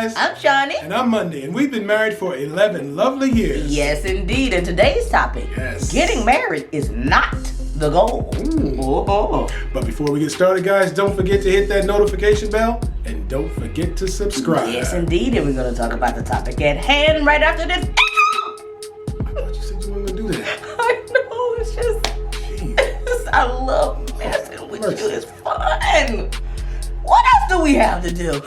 guys. I'm Shauni. And I'm Mondi, and we've been married for 11 lovely years. Yes, indeed. And today's topic, getting married is not the goal. Oh. But before we get started, guys, don't forget to hit that notification bell, and don't forget to subscribe. Yes, indeed. And we're going to talk about the topic at hand right after this. I thought you said you weren't going to do that. I know, it's just, I love messing with you. It's fun. What else do we have to do?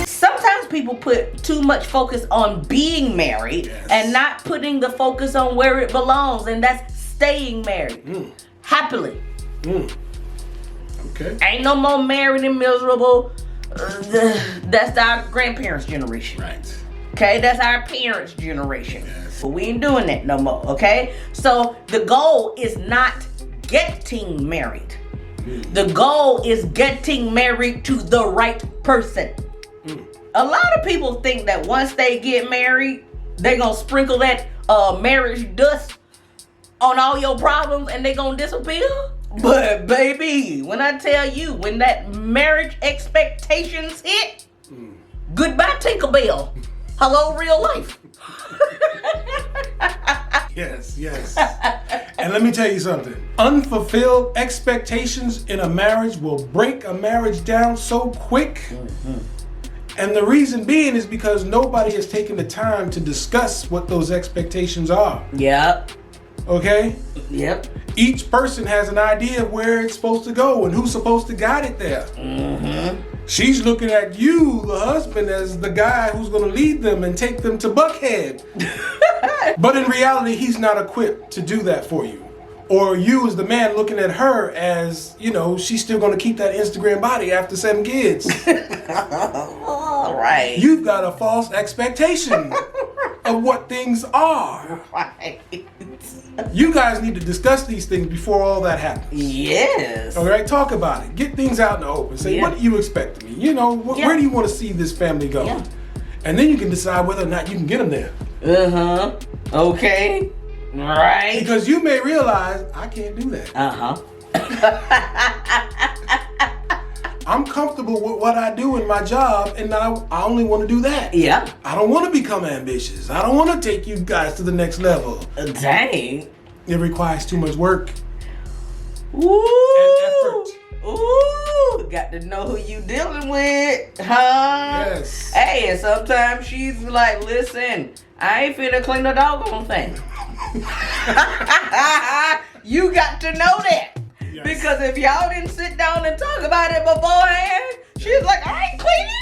Sometimes people put too much focus on being married and not putting the focus on where it belongs, and that's staying married happily. Okay. Ain't no more married and miserable. That's our grandparents' generation. Right. Okay, that's our parents' generation. Yes. But we ain't doing that no more, okay? So the goal is not getting married. The goal is getting married to the right person. A lot of people think that once they get married, they're going to sprinkle that marriage dust on all your problems and they're going to disappear. But baby, when I tell you, when that marriage expectations hit, goodbye Tinkerbell. Hello, real life. Yes. And let me tell you something. Unfulfilled expectations in a marriage will break a marriage down so quick. And the reason being is because nobody has taken the time to discuss what those expectations are. Yep. Okay? Yep. Each person has an idea of where it's supposed to go and who's supposed to guide it there. She's looking at you, the husband, as the guy who's going to lead them and take them to Buckhead. But in reality, he's not equipped to do that for you. Or you as the man looking at her as, you know, she's still going to keep that Instagram body after 7 kids. All right. You've got a false expectation of what things are. Right. You guys need to discuss these things before all that happens. Yes. All right, talk about it. Get things out in the open. Say, what do you expect of me? You know, where do you want to see this family go? Yeah. And then you can decide whether or not you can get them there. Okay. Right. Because you may realize, I can't do that. I'm comfortable with what I do in my job, and I only want to do that. Yeah. I don't want to become ambitious. I don't want to take you guys to the next level. Dang. It requires too much work. Ooh. And effort. Ooh. Got to know who you dealing with, huh? Yes. Hey, and sometimes she's like, listen, I ain't finna clean the doggone thing. You got to know that. Yes. Because if y'all didn't sit down and talk about it beforehand, she's like, I ain't cleaning.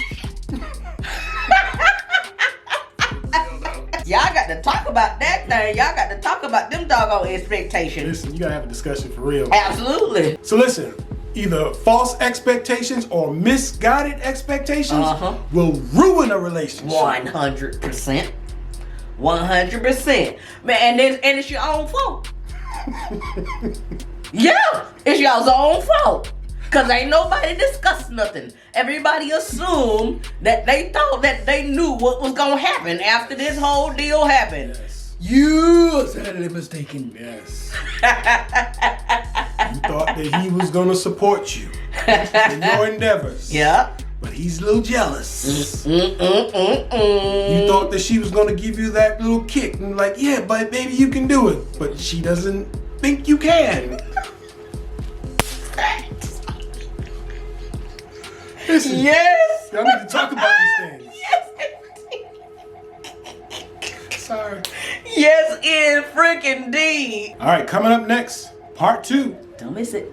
Y'all got to talk about that thing. Y'all got to talk about them doggone expectations. Listen, you got to have a discussion for real. Absolutely. So listen, either false expectations or misguided expectations will ruin a relationship. 100%. 100%. Man, and it's your own fault. Yeah, it's y'all's own fault. Cause ain't nobody discussed nothing. Everybody assumed that they thought that they knew what was gonna happen after this whole deal happened. Yes. You was sadly mistaken. Yes. You thought that he was gonna support you in your endeavors. Yeah. But he's a little jealous. You thought that she was gonna give you that little kick and like, yeah, but baby, you can do it. But she doesn't think you can. Listen, Yes. y'all need to talk about these things. Yes. Sorry. Yes, in freaking D. All right, coming up next, part 2. Don't miss it.